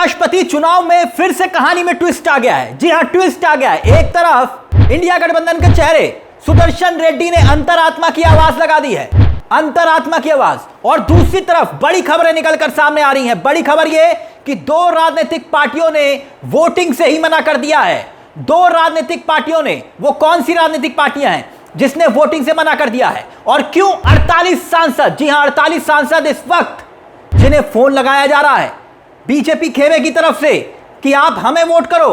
उपराष्ट्रपति चुनाव में फिर से कहानी में ट्विस्ट आ गया है। जी हां, ट्विस्ट आ गया है। एक तरफ इंडिया गठबंधन के चेहरे सुदर्शन रेड्डी ने अंतरात्मा की आवाज लगा दी है, अंतरात्मा की आवाज, और दूसरी तरफ बड़ी खबरें निकलकर सामने आ रही हैं। बड़ी खबर यह कि दो राजनीतिक पार्टियों ने वोटिंग से ही मना कर दिया है। दो राजनीतिक पार्टियों ने, वो कौन सी राजनीतिक पार्टियां हैं जिसने वोटिंग से मना कर दिया है और क्यों? 48 सांसद, जी हां 48 सांसद इस वक्त जिन्हें फोन लगाया जा रहा है बीजेपी खेमे की तरफ से कि आप हमें वोट करो,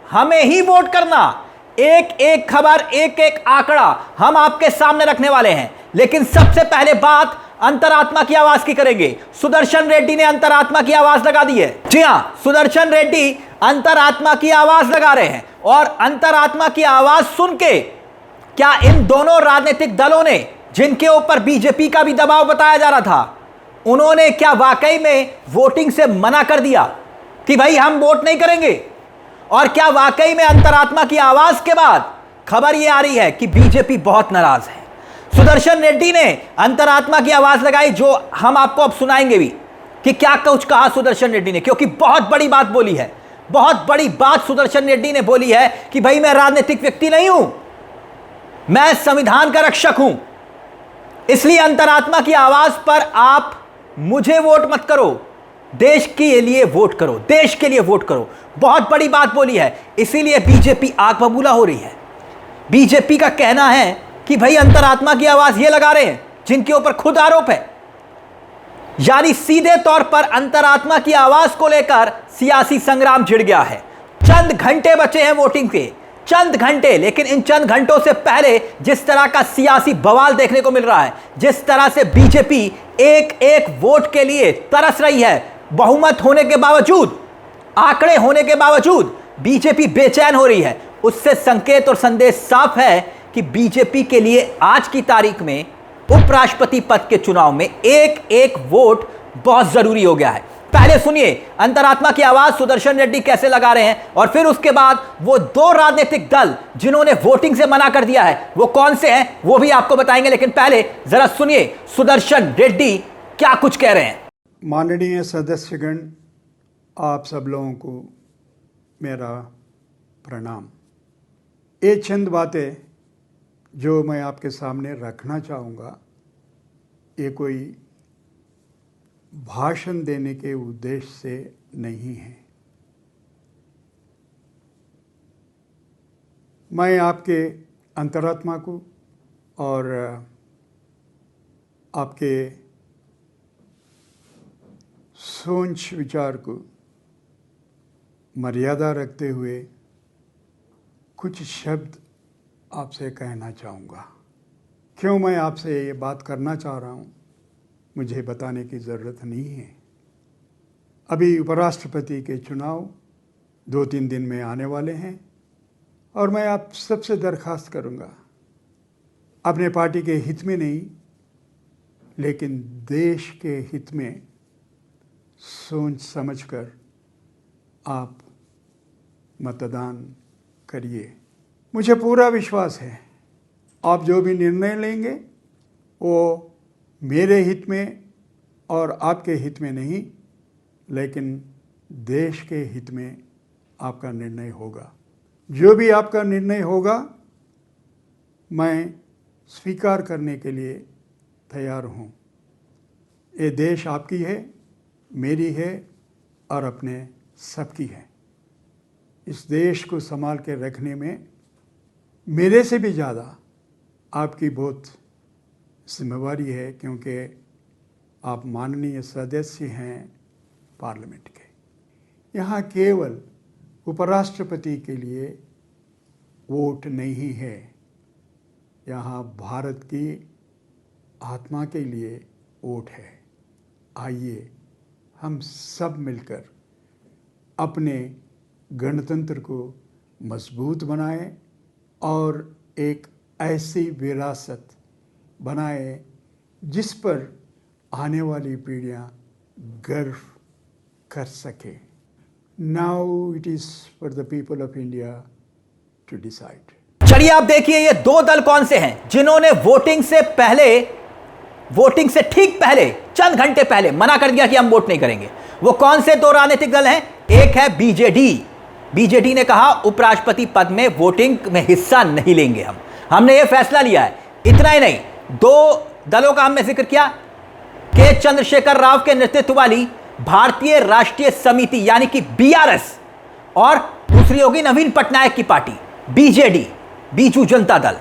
हमें ही वोट करना। एक एक खबर, एक एक आंकड़ा हम आपके सामने रखने वाले हैं। लेकिन सबसे पहले बात अंतरात्मा की आवाज की करेंगे। सुदर्शन रेड्डी ने अंतरात्मा की आवाज लगा दी है। जी हां, सुदर्शन रेड्डी अंतरात्मा की आवाज लगा रहे हैं और अंतरात्मा की आवाज सुन के क्या इन दोनों राजनीतिक दलों ने, जिनके ऊपर बीजेपी का भी दबाव बताया जा रहा था, उन्होंने क्या वाकई में वोटिंग से मना कर दिया कि भाई हम वोट नहीं करेंगे? और क्या वाकई में अंतरात्मा की आवाज के बाद खबर यह आ रही है कि बीजेपी बहुत नाराज है? सुदर्शन रेड्डी ने अंतरात्मा की आवाज लगाई, जो हम आपको अब सुनाएंगे भी कि क्या कुछ कहा सुदर्शन रेड्डी ने, क्योंकि बहुत बड़ी बात बोली है। बहुत बड़ी बात सुदर्शन रेड्डी ने बोली है कि भाई मैं राजनीतिक व्यक्ति नहीं हूं, मैं संविधान का रक्षक हूं, इसलिए अंतरात्मा की आवाज पर आप मुझे वोट मत करो, देश के लिए वोट करो, देश के लिए वोट करो। बहुत बड़ी बात बोली है, इसीलिए बीजेपी आग बबूला हो रही है। बीजेपी का कहना है कि भाई अंतरात्मा की आवाज ये लगा रहे हैं जिनके ऊपर खुद आरोप है। यानी सीधे तौर पर अंतरात्मा की आवाज को लेकर सियासी संग्राम छिड़ गया है। चंद घंटे बचे हैं वोटिंग के, चंद घंटे, लेकिन इन चंद घंटों से पहले जिस तरह का सियासी बवाल देखने को मिल रहा है, जिस तरह से बीजेपी एक एक वोट के लिए तरस रही है, बहुमत होने के बावजूद, आंकड़े होने के बावजूद बीजेपी बेचैन हो रही है, उससे संकेत और संदेश साफ है कि बीजेपी के लिए आज की तारीख में उपराष्ट्रपति पद के चुनाव में एक एक वोट बहुत जरूरी हो गया है। पहले सुनिए अंतरात्मा की आवाज सुदर्शन रेड्डी कैसे लगा रहे हैं, और फिर उसके बाद वो दो राजनीतिक दल जिन्होंने वोटिंग से मना कर दिया है वो कौन से हैं वो भी आपको बताएंगे। लेकिन पहले जरा सुनिए सुदर्शन रेड्डी क्या कुछ कह रहे हैं। माननीय सदस्यगण, आप सब लोगों को मेरा प्रणाम। ये चंद बातें जो मैं आपके सामने रखना चाहूँगा, ये कोई भाषण देने के उद्देश्य से नहीं है। मैं आपके अंतरात्मा को और आपके सोच विचार को मर्यादा रखते हुए कुछ शब्द आपसे कहना चाहूँगा। क्यों मैं आपसे ये बात करना चाह रहा हूँ मुझे बताने की ज़रूरत नहीं है। अभी उपराष्ट्रपति के चुनाव 2-3 दिन में आने वाले हैं और मैं आप सबसे दरख्वास्त करूँगा, अपने पार्टी के हित में नहीं लेकिन देश के हित में सोच समझकर आप मतदान करिए। मुझे पूरा विश्वास है आप जो भी निर्णय लेंगे वो मेरे हित में और आपके हित में नहीं लेकिन देश के हित में आपका निर्णय होगा। जो भी आपका निर्णय होगा मैं स्वीकार करने के लिए तैयार हूँ। ये देश आपकी है, मेरी है और अपने सबकी है। इस देश को संभाल के रखने में मेरे से भी ज़्यादा आपकी बहुत जिम्मेवारी है, क्योंकि आप माननीय सदस्य हैं पार्लियामेंट के। यहाँ केवल उपराष्ट्रपति के लिए वोट नहीं है, यहाँ भारत की आत्मा के लिए वोट है। आइए हम सब मिलकर अपने गणतंत्र को मजबूत बनाएं और एक ऐसी विरासत बनाए जिस पर आने वाली पीढ़ियां गर्व कर सके। Now it is for the people of India to decide. चलिए आप देखिए ये दो दल कौन से हैं जिन्होंने वोटिंग से ठीक पहले, चंद घंटे पहले मना कर दिया कि हम वोट नहीं करेंगे। वो कौन से दो राजनीतिक दल हैं? एक है बीजेडी। बीजेडी ने कहा उपराष्ट्रपति पद में वोटिंग में हिस्सा नहीं लेंगे हमने यह फैसला लिया है। इतना ही नहीं, दो दलों का हमने जिक्र किया, के चंद्रशेखर राव के नेतृत्व वाली भारतीय राष्ट्रीय समिति यानी कि बीआरएस, और दूसरी होगी नवीन पटनायक की पार्टी बीजेडी, बीजू जनता दल।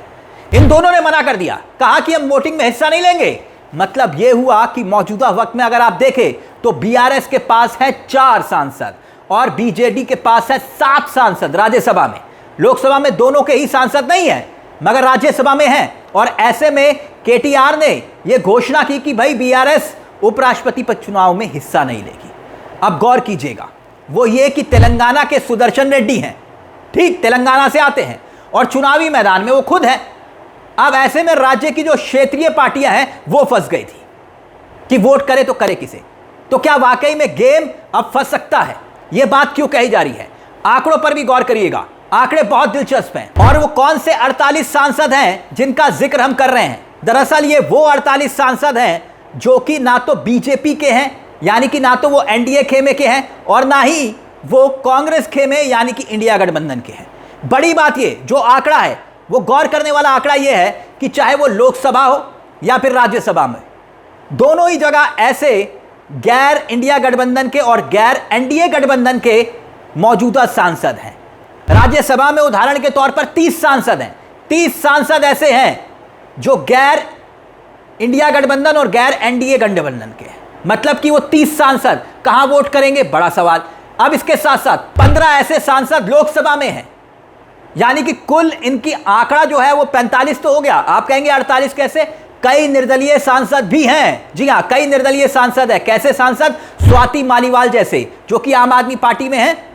इन दोनों ने मना कर दिया, कहा कि हम वोटिंग में हिस्सा नहीं लेंगे। मतलब यह हुआ कि मौजूदा वक्त में अगर आप देखें तो बीआरएस के पास है 4 सांसद और बीजेडी के पास है 7 सांसद राज्यसभा में। लोकसभा में दोनों के ही सांसद नहीं है मगर राज्यसभा में हैं। और ऐसे में केटीआर ने यह घोषणा की कि भाई बीआरएस उपराष्ट्रपति पद चुनाव में हिस्सा नहीं लेगी। अब गौर कीजिएगा, वो ये कि तेलंगाना के सुदर्शन रेड्डी हैं, ठीक, तेलंगाना से आते हैं और चुनावी मैदान में वो खुद हैं। अब ऐसे में राज्य की जो क्षेत्रीय पार्टियां हैं वो फंस गई थी कि वोट करे तो करे किसे। तो क्या वाकई में गेम अब फंस सकता है? यह बात क्यों कही जा रही है? आंकड़ों पर भी गौर करिएगा, आंकड़े बहुत दिलचस्प हैं। और वो कौन से 48 सांसद हैं जिनका जिक्र हम कर रहे हैं? दरअसल ये वो 48 सांसद हैं जो कि ना तो बीजेपी के हैं यानी कि ना तो वो एनडीए खेमे के हैं और ना ही वो कांग्रेस खेमे यानी कि इंडिया गठबंधन के हैं। बड़ी बात ये जो आंकड़ा है वो गौर करने वाला आंकड़ा ये है कि चाहे वो लोकसभा हो या फिर राज्यसभा में, दोनों ही जगह ऐसे गैर इंडिया गठबंधन के और गैर एनडीए गठबंधन के मौजूदा सांसद हैं। राज्यसभा में उदाहरण के तौर पर 30 सांसद हैं। 30 सांसद ऐसे हैं जो गैर इंडिया गठबंधन और गैर एनडीए गठबंधन के हैं। मतलब कि वो 30 सांसद कहां वोट करेंगे, बड़ा सवाल। अब इसके साथ साथ 15 ऐसे सांसद लोकसभा में हैं, यानी कि कुल इनकी आंकड़ा जो है वो 45 तो हो गया। आप कहेंगे 48 कैसे? कई निर्दलीय सांसद भी हैं। जी हां, कई निर्दलीय सांसद है। कैसे सांसद? स्वाति मालीवाल जैसे, जो कि आम आदमी पार्टी में है,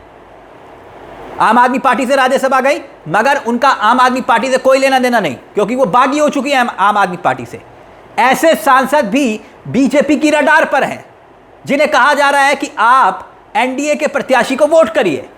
आम आदमी पार्टी से राज्यसभा गई मगर उनका आम आदमी पार्टी से कोई लेना देना नहीं क्योंकि वो बागी हो चुकी है आम आदमी पार्टी से। ऐसे सांसद भी बीजेपी की रडार पर हैं जिन्हें कहा जा रहा है कि आप एनडीए के प्रत्याशी को वोट करिए।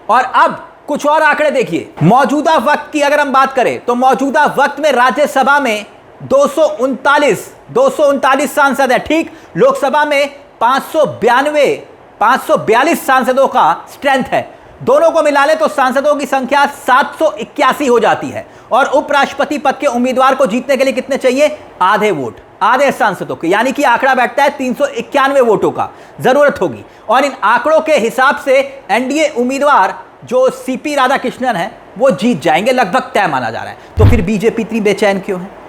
और अब कुछ और आंकड़े देखिए। मौजूदा वक्त की अगर हम बात करें तो मौजूदा वक्त में राज्यसभा में 239 सांसद है, ठीक। लोकसभा में 542 सांसदों का स्ट्रेंथ है। दोनों को मिला ले तो सांसदों की संख्या 781 हो जाती है। और उपराष्ट्रपति पद के उम्मीदवार को जीतने के लिए कितने चाहिए? आधे वोट, आधे सांसदों के, यानी कि आंकड़ा बैठता है 391 वोटों का जरूरत होगी। और इन आंकड़ों के हिसाब से एनडीए उम्मीदवार जो सीपी राधाकृष्णन है वो जीत जाएंगे, लगभग तय माना जा रहा है। तो फिर बीजेपी इतनी बेचैन क्यों है?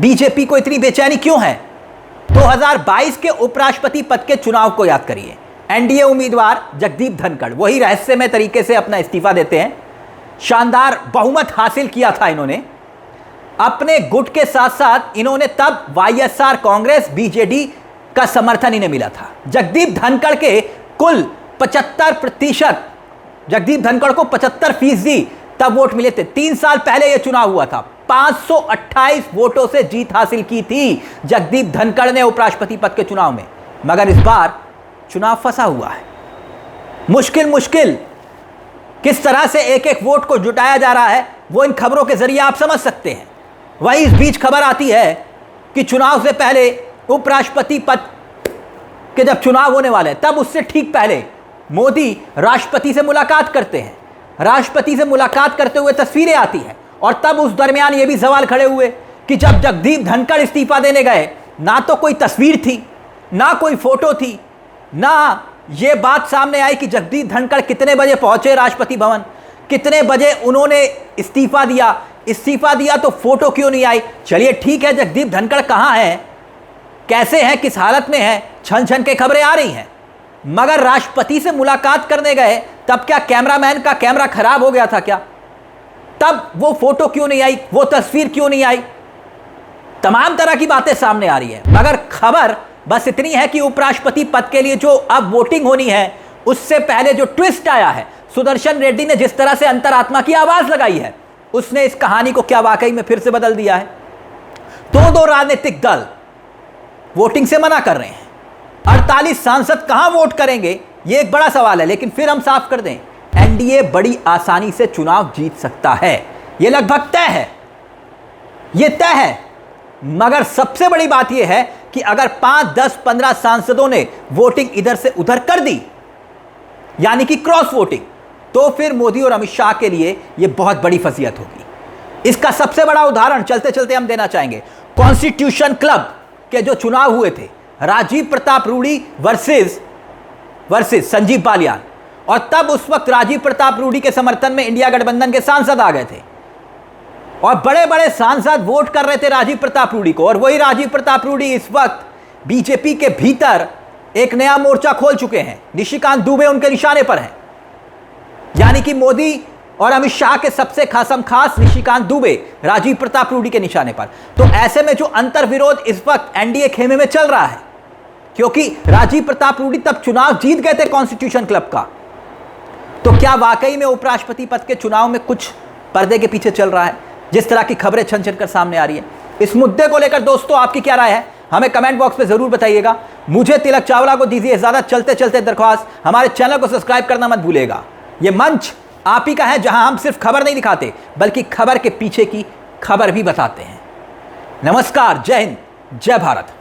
बीजेपी को इतनी बेचैनी क्यों है? 2022 के उपराष्ट्रपति पद के चुनाव को याद करिए। एनडीए उम्मीदवार जगदीप धनखड़ वही रहस्यमय तरीके से अपना इस्तीफा देते हैं। शानदार बहुमत हासिल किया था इन्होंने अपने गुट के साथ साथ। इन्होंने तब वाईएसआर कांग्रेस बीजेडी का समर्थन इन्हें मिला था। जगदीप धनखड़ के कुल 75%, जगदीप धनखड़ को 75% तब वोट मिले थे। 3 साल पहले यह चुनाव हुआ था। 528 वोटों से जीत हासिल की थी जगदीप धनखड़ ने उपराष्ट्रपति पद के चुनाव में। मगर इस बार चुनाव फंसा हुआ है। मुश्किल किस तरह से एक एक वोट को जुटाया जा रहा है वो इन खबरों के जरिए आप समझ सकते हैं। वहीं इस बीच खबर आती है कि चुनाव से पहले उपराष्ट्रपति पद के जब चुनाव होने वाले हैं तब उससे ठीक पहले मोदी राष्ट्रपति से मुलाकात करते हैं। राष्ट्रपति से मुलाकात करते हुए तस्वीरें आती हैं और तब उस दरमियान ये भी सवाल खड़े हुए कि जब जगदीप धनखड़ इस्तीफा देने गए ना तो कोई तस्वीर थी, ना कोई फोटो थी, ना ये बात सामने आई कि जगदीप धनखड़ कितने बजे पहुंचे राष्ट्रपति भवन, कितने बजे उन्होंने इस्तीफा दिया तो फोटो क्यों नहीं आई। चलिए ठीक है, जगदीप धनखड़ कहाँ हैं, कैसे हैं, किस हालत में हैं, छन छन के खबरें आ रही हैं। मगर राष्ट्रपति से मुलाकात करने गए तब क्या कैमरामैन का कैमरा खराब हो गया था क्या? तब वो फोटो क्यों नहीं आई, वो तस्वीर क्यों नहीं आई? तमाम तरह की बातें सामने आ रही है। मगर खबर बस इतनी है कि उपराष्ट्रपति पद के लिए जो अब वोटिंग होनी है उससे पहले जो ट्विस्ट आया है, सुदर्शन रेड्डी ने जिस तरह से अंतरात्मा की आवाज लगाई है उसने इस कहानी को क्या वाकई में फिर से बदल दिया है। दो राजनीतिक दल वोटिंग से मना कर रहे हैं। 48 सांसद कहां वोट करेंगे यह एक बड़ा सवाल है। लेकिन फिर हम साफ कर दें, एनडीए बड़ी आसानी से चुनाव जीत सकता है, यह लगभग तय है, यह तय है। मगर सबसे बड़ी बात यह है कि अगर 5, 10, 15 सांसदों ने वोटिंग इधर से उधर कर दी यानी कि क्रॉस वोटिंग, तो फिर मोदी और अमित शाह के लिए यह बहुत बड़ी फजीहत होगी। इसका सबसे बड़ा उदाहरण चलते चलते हम देना चाहेंगे। कॉन्स्टिट्यूशन क्लब के जो चुनाव हुए थे, राजीव प्रताप रूडी वर्सेस संजीव बालियान, और तब उस वक्त राजीव प्रताप रूडी के समर्थन में इंडिया गठबंधन के सांसद आ गए थे और बड़े बड़े सांसद वोट कर रहे थे राजीव प्रताप रूडी को। और वही राजीव प्रताप रूडी इस वक्त बीजेपी के भीतर एक नया मोर्चा खोल चुके हैं। निशिकांत दुबे उनके निशाने पर हैं, यानी कि मोदी और अमित शाह के सबसे खास निशिकांत दुबे राजीव प्रताप रूडी के निशाने पर। तो ऐसे में जो अंतर विरोध इस वक्त एनडीए खेमे में चल रहा है, क्योंकि राजीव प्रताप रूडी तब चुनाव जीत गए थे कॉन्स्टिट्यूशन क्लब का, तो क्या वाकई में उपराष्ट्रपति पद के चुनाव में कुछ पर्दे के पीछे चल रहा है, जिस तरह की खबरें छन छन कर सामने आ रही है। इस मुद्दे को लेकर दोस्तों आपकी क्या राय है, हमें कमेंट बॉक्स में जरूर बताइएगा। मुझे तिलक चावला को दीजिए इजाजत। चलते चलते दरख्वास्त, हमारे चैनल को सब्सक्राइब करना मत भूलिएगा। यह मंच आप ही का है, जहां हम सिर्फ खबर नहीं दिखाते बल्कि खबर के पीछे की खबर भी बताते हैं। नमस्कार, जय हिंद, जय भारत।